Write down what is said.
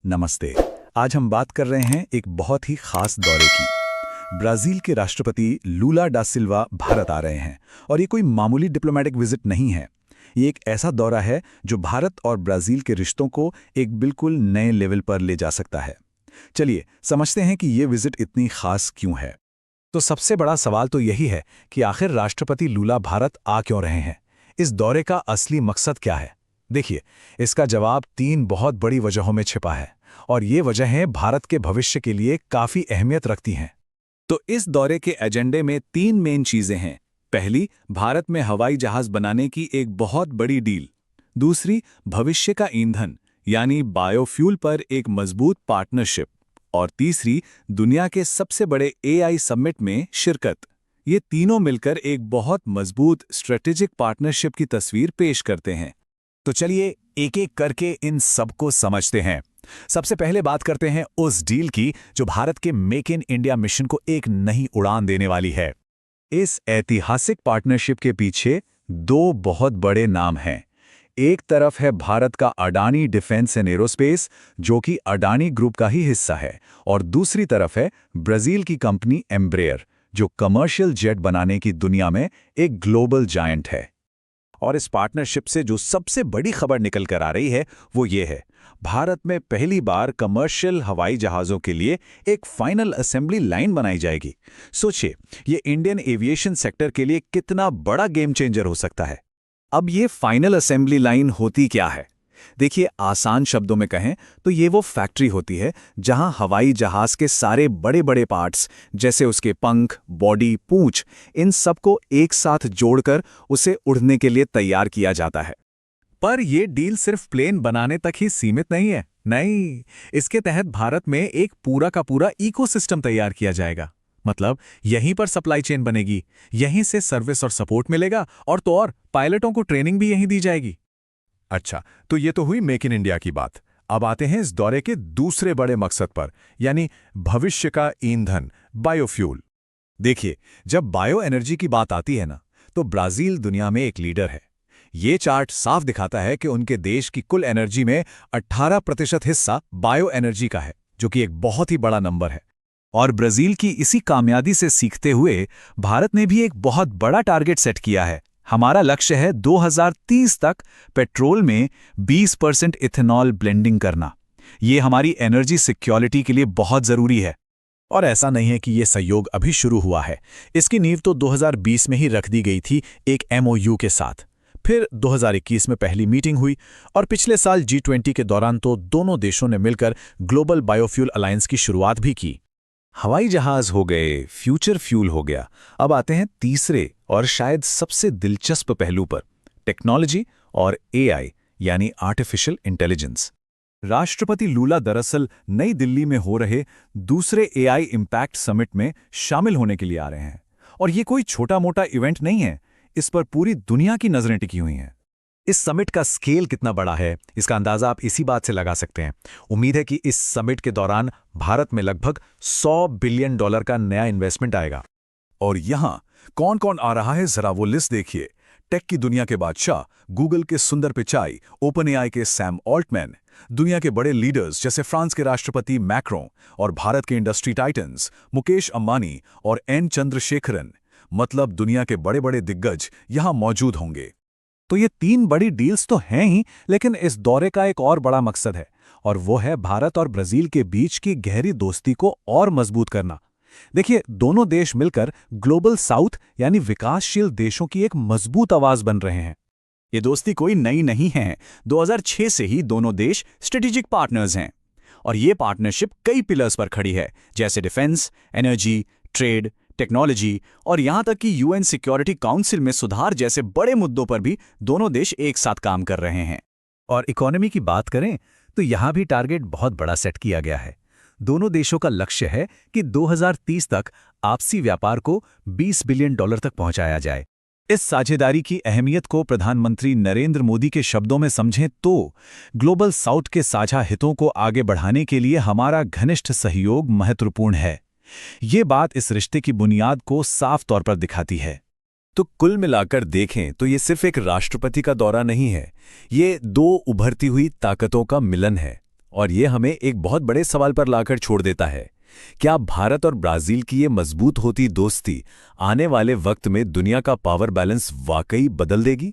नमस्ते। आज हम बात कर रहे हैं एक बहुत ही खास दौरे की। ब्राजील के राष्ट्रपति लूला डा सिल्वा भारत आ रहे हैं और ये कोई मामूली डिप्लोमेटिक विजिट नहीं है। ये एक ऐसा दौरा है जो भारत और ब्राजील के रिश्तों को एक बिल्कुल नए लेवल पर ले जा सकता है। चलिए समझते हैं कि ये विजिट इतनी खास क्यों है। तो सबसे बड़ा सवाल तो यही है कि आखिर राष्ट्रपति लूला भारत आ क्यों रहे हैं। इस दौरे का असली मकसद क्या है? देखिए, इसका जवाब 3 बहुत बड़ी वजहों में छिपा है और ये वजहें भारत के भविष्य के लिए काफी अहमियत रखती हैं। तो इस दौरे के एजेंडे में 3 मेन चीजें हैं। पहली, भारत में हवाई जहाज बनाने की एक बहुत बड़ी डील। दूसरी, भविष्य का ईंधन यानी बायोफ्यूल पर एक मजबूत पार्टनरशिप। और तीसरी, दुनिया के सबसे बड़े एआई समिट में शिरकत। ये तीनों मिलकर एक बहुत मजबूत स्ट्रेटेजिक पार्टनरशिप की तस्वीर पेश करते हैं। तो चलिए एक एक करके इन सबको समझते हैं। सबसे पहले बात करते हैं उस डील की जो भारत के मेक इन इंडिया मिशन को एक नई उड़ान देने वाली है। इस ऐतिहासिक पार्टनरशिप के पीछे 2 बहुत बड़े नाम हैं। एक तरफ है भारत का अडानी डिफेंस एंड एरोस्पेस, जो कि अडानी ग्रुप का ही हिस्सा है, और दूसरी तरफ है ब्राजील की कंपनी एम्ब्रेयर, जो कमर्शियल जेट बनाने की दुनिया में एक ग्लोबल जायंट है। और इस पार्टनरशिप से जो सबसे बड़ी खबर निकल कर आ रही है वो ये है, भारत में पहली बार कमर्शियल हवाई जहाज़ों के लिए एक फाइनल असेंबली लाइन बनाई जाएगी। सोचिए, ये इंडियन एविएशन सेक्टर के लिए कितना बड़ा गेम चेंजर हो सकता है। अब ये फाइनल असेंबली लाइन होती क्या है? देखिए, आसान शब्दों में कहें तो ये वो फैक्ट्री होती है जहां हवाई जहाज के सारे बड़े बड़े पार्ट्स, जैसे उसके पंख, बॉडी, पूंछ, इन सबको एक साथ जोड़कर उसे उड़ने के लिए तैयार किया जाता है। पर यह डील सिर्फ प्लेन बनाने तक ही सीमित नहीं है। नहीं, इसके तहत भारत में एक पूरा का पूरा इकोसिस्टम तैयार किया जाएगा। मतलब यहीं पर सप्लाई चेन बनेगी, यहीं से सर्विस और सपोर्ट मिलेगा, और तो और पायलटों को ट्रेनिंग भी यहीं दी जाएगी। अच्छा, तो ये तो हुई मेक इन इंडिया की बात। अब आते हैं इस दौरे के दूसरे बड़े मकसद पर, यानी भविष्य का ईंधन, बायोफ्यूल। देखिए, जब बायो एनर्जी की बात आती है ना, तो ब्राजील दुनिया में एक लीडर है। ये चार्ट साफ दिखाता है कि उनके देश की कुल एनर्जी में 18% हिस्सा बायो एनर्जी का है, जो कि एक बहुत ही बड़ा नंबर है। और ब्राजील की इसी कामयाबी से सीखते हुए भारत ने भी एक बहुत बड़ा टारगेट सेट किया है। हमारा लक्ष्य है 2030 तक पेट्रोल में 20% इथेनॉल ब्लेंडिंग करना। ये हमारी एनर्जी सिक्योरिटी के लिए बहुत जरूरी है। और ऐसा नहीं है कि ये सहयोग अभी शुरू हुआ है। इसकी नींव तो 2020 में ही रख दी गई थी एक MOU के साथ। फिर 2021 में पहली मीटिंग हुई और पिछले साल G20 के दौरान तो दोनों देशों ने मिलकर ग्लोबल बायोफ्यूल अलायंस की शुरुआत भी की। हवाई जहाज हो गए, फ्यूचर फ्यूल हो गया। अब आते हैं तीसरे और शायद सबसे दिलचस्प पहलू पर, टेक्नोलॉजी और AI यानी आर्टिफिशियल इंटेलिजेंस। राष्ट्रपति लूला दरअसल नई दिल्ली में हो रहे दूसरे AI इम्पैक्ट समिट में शामिल होने के लिए आ रहे हैं। और ये कोई छोटा मोटा इवेंट नहीं है, इस पर पूरी दुनिया की नजरें टिकी हुई हैं। इस समिट का स्केल कितना बड़ा है, इसका अंदाजा आप इसी बात से लगा सकते हैं। उम्मीद है कि इस समिट के दौरान भारत में लगभग $100 बिलियन का नया इन्वेस्टमेंट आएगा। और यहां कौन कौन आ रहा है, जरा वो लिस्ट देखिए। टेक की दुनिया के बादशाह गूगल के सुंदर पिचाई, ओपन AI के सैम ऑल्टमैन, दुनिया के बड़े लीडर्स जैसे फ्रांस के राष्ट्रपति मैक्रों, और भारत के इंडस्ट्री टाइटन्स मुकेश अंबानी और N चंद्रशेखरन, मतलब दुनिया के बड़े बड़े दिग्गज यहां मौजूद होंगे। तो ये 3 बड़ी डील्स तो हैं ही, लेकिन इस दौरे का एक और बड़ा मकसद है, और वो है भारत और ब्राजील के बीच की गहरी दोस्ती को और मजबूत करना। देखिए, दोनों देश मिलकर ग्लोबल साउथ यानी विकासशील देशों की एक मजबूत आवाज बन रहे हैं। ये दोस्ती कोई नई नहीं है, 2006 से ही दोनों देश स्ट्रेटेजिक पार्टनर्स हैं। और ये पार्टनरशिप कई पिलर्स पर खड़ी है, जैसे डिफेंस, एनर्जी, ट्रेड, टेक्नोलॉजी, और यहां तक कि UN सिक्योरिटी काउंसिल में सुधार जैसे बड़े मुद्दों पर भी दोनों देश एक साथ काम कर रहे हैं। और इकोनॉमी की बात करें तो यहां भी टारगेट बहुत बड़ा सेट किया गया है। दोनों देशों का लक्ष्य है कि 2030 तक आपसी व्यापार को $20 बिलियन तक पहुंचाया जाए। इस साझेदारी की अहमियत को प्रधानमंत्री नरेंद्र मोदी के शब्दों में समझें तो ग्लोबल साउथ के साझा हितों को आगे बढ़ाने के लिए हमारा घनिष्ठ सहयोग महत्वपूर्ण है। ये बात इस रिश्ते की बुनियाद को साफ तौर पर दिखाती है। तो कुल मिलाकर देखें तो ये सिर्फ एक राष्ट्रपति का दौरा नहीं है, ये 2 उभरती हुई ताकतों का मिलन है। और ये हमें एक बहुत बड़े सवाल पर लाकर छोड़ देता है। क्या भारत और ब्राजील की ये मजबूत होती दोस्ती आने वाले वक्त में दुनिया का पावर बैलेंस वाकई बदल देगी?